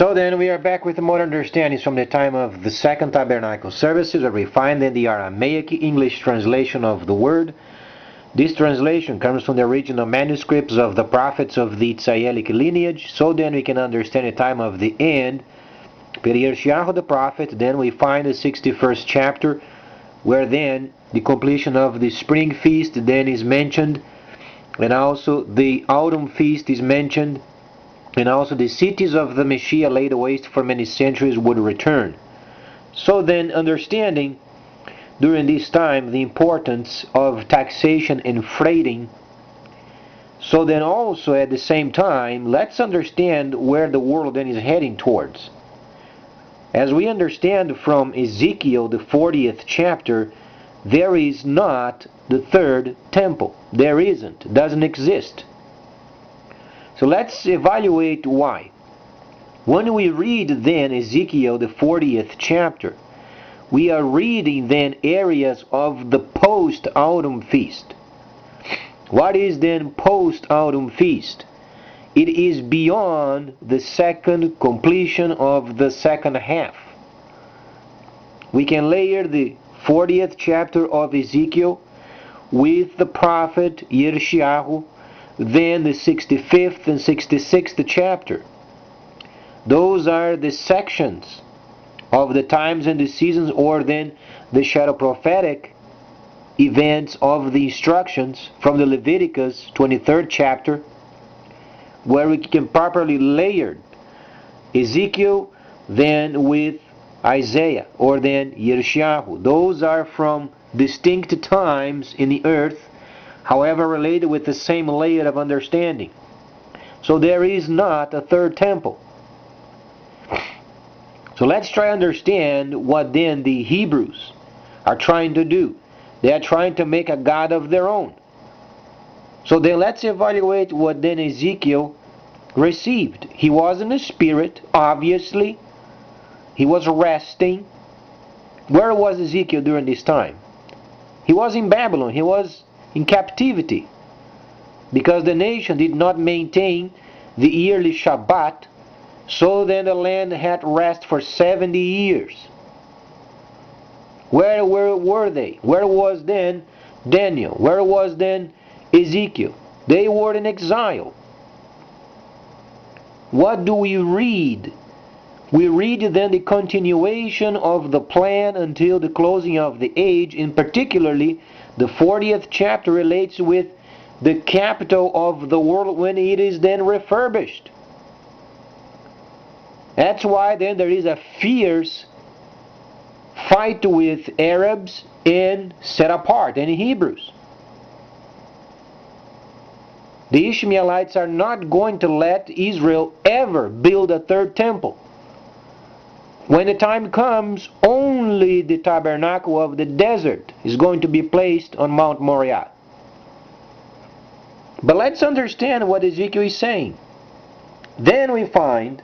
So then we are back with more understandings from the time of the Second Tabernacle services, where we find in the Aramaic English translation of the word. This translation comes from the original manuscripts of the prophets of the Yisraelic lineage. So then we can understand the time of the end. Per YershiYahu the prophet, then we find the 61st chapter, where then the completion of the spring feast then is mentioned, and also the autumn feast is mentioned, and also the cities of the Messiah laid waste for many centuries would return. So then, understanding during this time the importance of taxation and freighting, so then also at the same time, let's understand where the world then is heading towards. As we understand from Ezekiel, the 40th chapter, there is not the third temple. There isn't. It doesn't exist. So let's evaluate why. When we read then Ezekiel, the 40th chapter, we are reading then areas of the post-autumn feast. What is then post-autumn feast? It is beyond the second completion of the second half. We can layer the 40th chapter of Ezekiel with the prophet YershiYahu, then the 65th and 66th chapter. Those are the sections of the times and the seasons, or then the shadow prophetic events of the instructions from the Leviticus 23rd chapter, where we can properly layer Ezekiel then with Isaiah, or then YershiYahu. Those are from distinct times in the earth, however related with the same layer of understanding. So there is not a third temple. So let's try to understand what then the Hebrews are trying to do. They are trying to make a God of their own. So then let's evaluate what then Ezekiel received. He was in the spirit, obviously. He was resting. Where was Ezekiel during this time? He was in Babylon. He was in captivity, because the nation did not maintain the yearly Shabbat. So then the land had rest for 70 years. Where were they? Where was then Daniel? Where was then Ezekiel? They were in exile. What do we read? We read then the continuation of the plan until the closing of the age. In particularly, the 40th chapter relates with the capital of the world when it is then refurbished. That's why then there is a fierce fight with Arabs and set apart, and Hebrews. The Yishmaeilites are not going to let Israel ever build a third temple. When the time comes, only the tabernacle of the desert is going to be placed on Mount Moriah. But let's understand what Ezekiel is saying. Then we find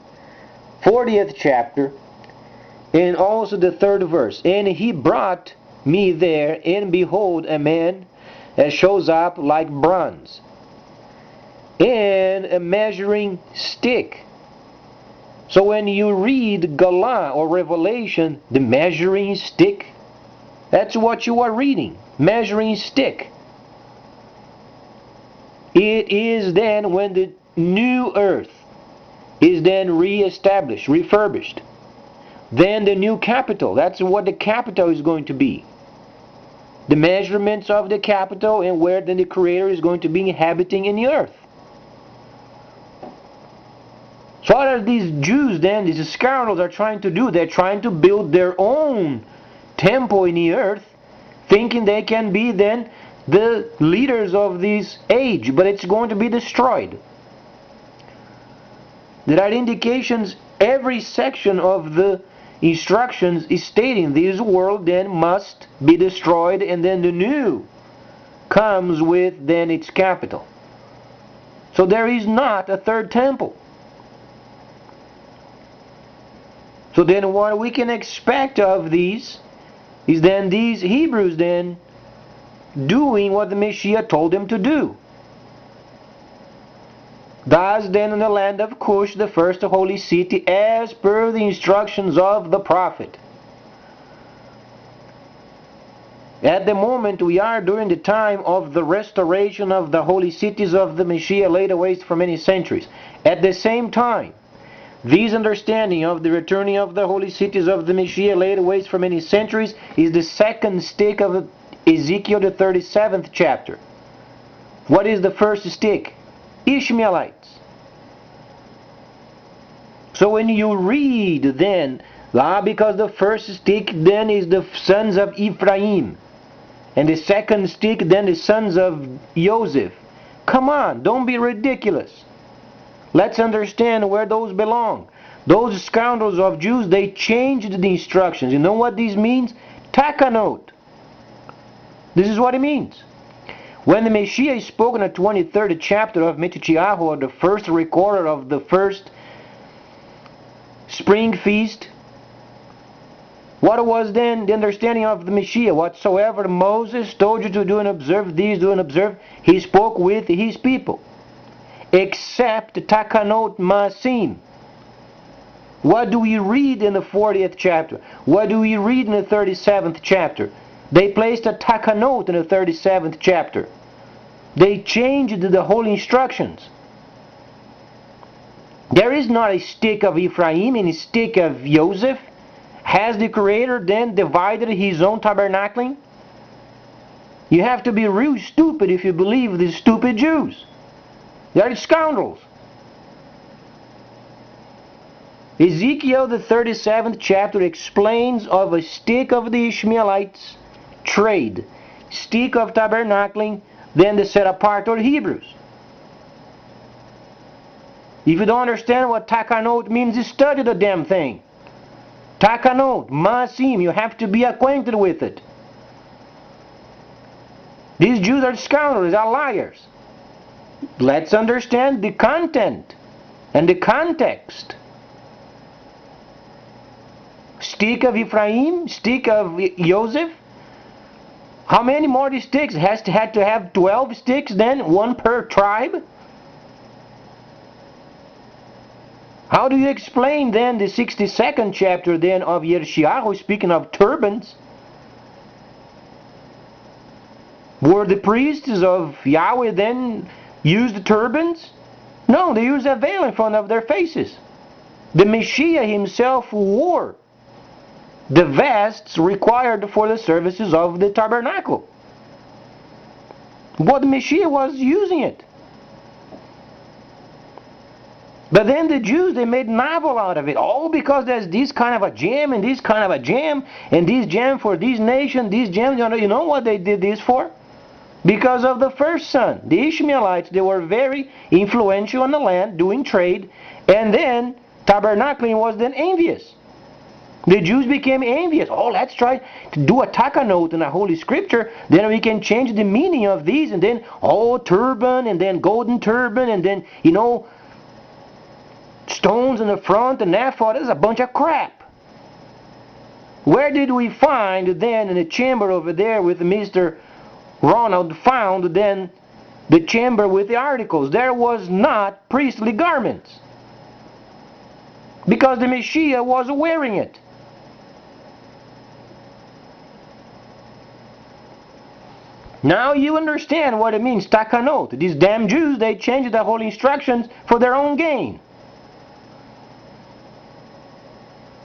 40th chapter and also the 3rd verse. And he brought me there, and behold, a man that shows up like bronze, and a measuring stick. So when you read Galah or Revelation, the measuring stick, that's what you are reading. Measuring stick. It is then when the new earth is then re-established, refurbished. Then the new capital, that's what the capital is going to be. The measurements of the capital, and where then the Creator is going to be inhabiting in the earth. So what are these Jews then, these scoundrels are trying to do? They're trying to build their own temple in the earth, thinking they can be then the leaders of this age, but it's going to be destroyed. There are indications, every section of the instructions is stating this world then must be destroyed, and then the new comes with then its capital. So there is not a third temple. So then what we can expect of these is then these Hebrews then doing what the Messiah told them to do. Thus then in the land of Cush, the first holy city, as per the instructions of the prophet. At the moment we are during the time of the restoration of the holy cities of the Messiah laid waste for many centuries. At the same time, this understanding of the returning of the holy cities of the Messiah laid waste for many centuries is the second stick of Ezekiel, the 37th chapter. What is the first stick? Ishmaelites. So when you read then, because the first stick then is the sons of Ephraim, and the second stick then the sons of Joseph. Come on, don't be ridiculous. Let's understand where those belong. Those scoundrels of Jews, they changed the instructions. You know what this means? Takanot. This is what it means. When the Messiah is spoken in the 23rd chapter of YershiYahu, or the first recorder of the first spring feast, what was then the understanding of the Messiah? Whatsoever Moses told you to do and observe, these do and observe, he spoke with his people. Except Takanot Masim. What do we read in the 40th chapter? What do we read in the 37th chapter? They placed a Takanot in the 37th chapter. They changed the whole instructions. There is not a stick of Ephraim and a stick of Joseph. Has the Creator then divided His own tabernacling? You have to be real stupid if you believe these stupid Jews. They are scoundrels. Ezekiel, the 37th chapter, explains of a stick of the Ishmaelites trade, stick of tabernacling, then the set apart or Hebrews. If you don't understand what Takanot means, you study the damn thing. Takanot, Masim, you have to be acquainted with it. These Jews are scoundrels, are liars. Let's understand the content and the context. Stick of Ephraim, stick of Joseph. How many more sticks? Had to have 12 sticks then, one per tribe? How do you explain then the 62nd chapter then of YershiYahu, speaking of turbans? Were the priests of Yahweh then used turbans? No, they used a veil in front of their faces. The Messiah himself wore the vests required for the services of the tabernacle. But the Messiah was using it. But then the Jews, they made novel out of it. All because there's this kind of a jam and this kind of a jam and this jam for this nation, this jam. You know what they did this for? Because of the first son, the Ishmaelites. They were very influential in the land, doing trade. And then tabernacling was then envious. The Jews became envious. Oh, let's try to do a takanot in a holy scripture. Then we can change the meaning of these. And then, turban, and then golden turban, and then, stones in the front and ephod. That's a bunch of crap. Where did we find then in the chamber over there with Mr. Ronald found then the chamber with the articles? There was not priestly garments. Because the Messiah was wearing it. Now you understand what it means, takanot. These damn Jews, they changed the whole instructions for their own gain.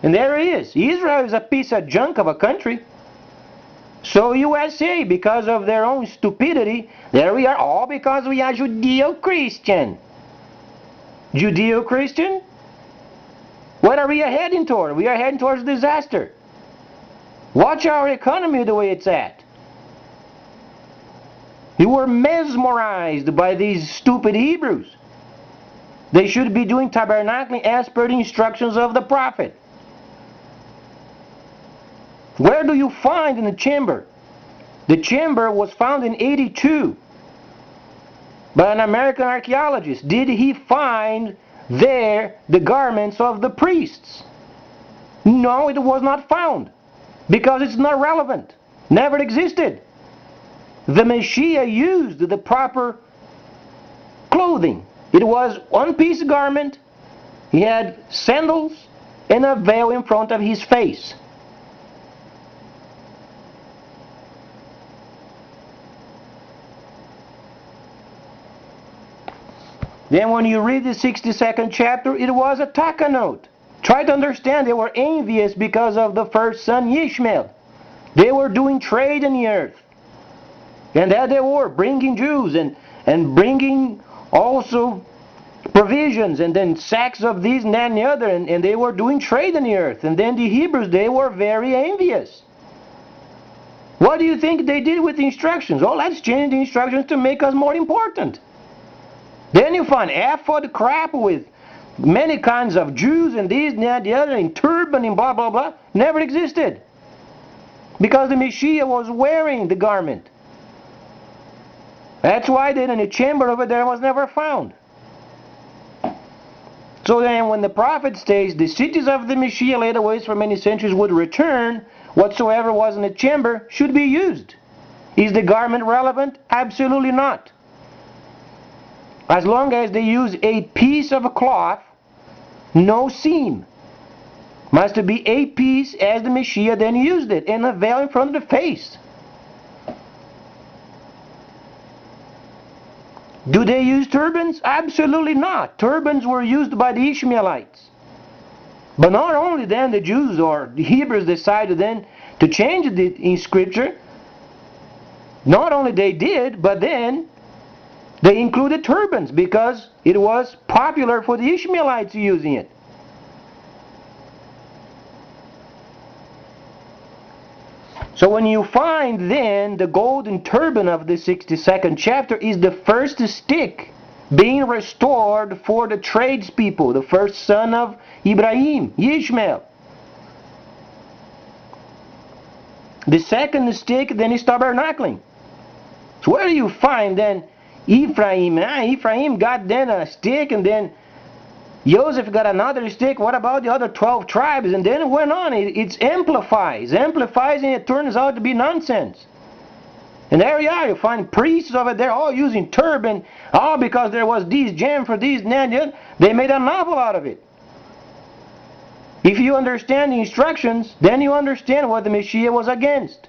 And there it is. Israel is a piece of junk of a country. So USA, because of their own stupidity, there we are, all because we are Judeo-Christian. Judeo-Christian? What are we heading toward? We are heading towards disaster. Watch our economy the way it's at. You were mesmerized by these stupid Hebrews. They should be doing tabernacling as per the instructions of the prophet. Where do you find in the chamber? The chamber was found in 82 by an American archaeologist. Did he find there the garments of the priests? No, it was not found. Because it's not relevant. Never existed. The Messiah used the proper clothing. It was one-piece garment. He had sandals and a veil in front of his face. Then when you read the 62nd chapter, it was a takanot. Try to understand, they were envious because of the first son, Ishmael. They were doing trade in the earth. And that they were bringing Jews and bringing also provisions and then sacks of this and that and the other. And they were doing trade in the earth. And then the Hebrews, they were very envious. What do you think they did with the instructions? Oh, let's change the instructions to make us more important. Then you find ephod crap with many kinds of Jews and this and that, the other, and turban and blah, blah, blah. Never existed. Because the Messiah was wearing the garment. That's why then in the chamber over there was never found. So then when the prophet states the cities of the Messiah laid waste for many centuries would return, whatsoever was in the chamber should be used. Is the garment relevant? Absolutely not. As long as they use a piece of cloth, no seam. Must be a piece as the Messiah then used it, and a veil in front of the face. Do they use turbans? Absolutely not. Turbans were used by the Ishmaelites. But not only then the Jews or the Hebrews decided then to change it in Scripture. Not only they did, but then they included turbans because it was popular for the Ishmaelites using it. So when you find then the golden turban of the 62nd chapter is the first stick being restored for the tradespeople, the first son of Ibrahim, Ishmael. The second stick then is tabernacling. So where do you find then Ephraim? Ephraim got then a stick, and then Joseph got another stick. What about the other 12 tribes? And then it went on. It amplifies, and it turns out to be nonsense. And there you are. You find priests over there all using turban, all because there was this gem for this and that. They made a novel out of it. If you understand the instructions, then you understand what the Messiah was against.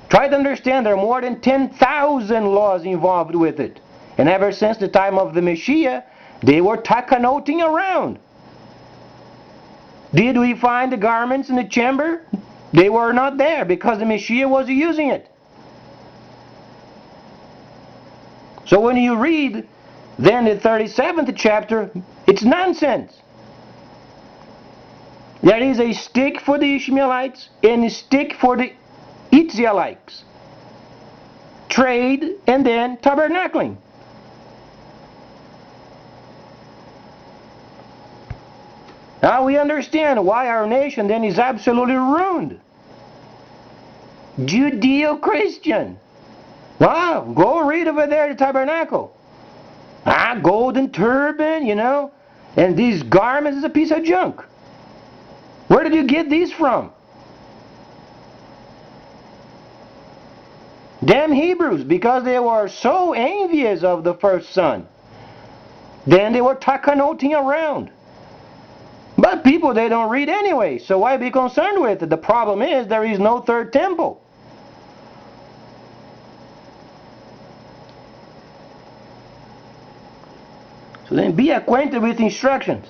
Try to understand there are more than 10,000 laws involved with it. And ever since the time of the Messiah, they were takanoting around. Did we find the garments in the chamber? They were not there because the Messiah was using it. So when you read then the 37th chapter, it's nonsense. There is a stick for the Ishmaelites and a stick for the Israelites. Trade and then tabernacling. Now we understand why our nation then is absolutely ruined. Judeo-Christian. Wow, go read over there the tabernacle. Golden turban, and these garments is a piece of junk. Where did you get these from? Damn Hebrews, because they were so envious of the first son. Then they were takanoting around. But people, they don't read anyway, so why be concerned with it? The problem is there is no third temple. So then be acquainted with instructions.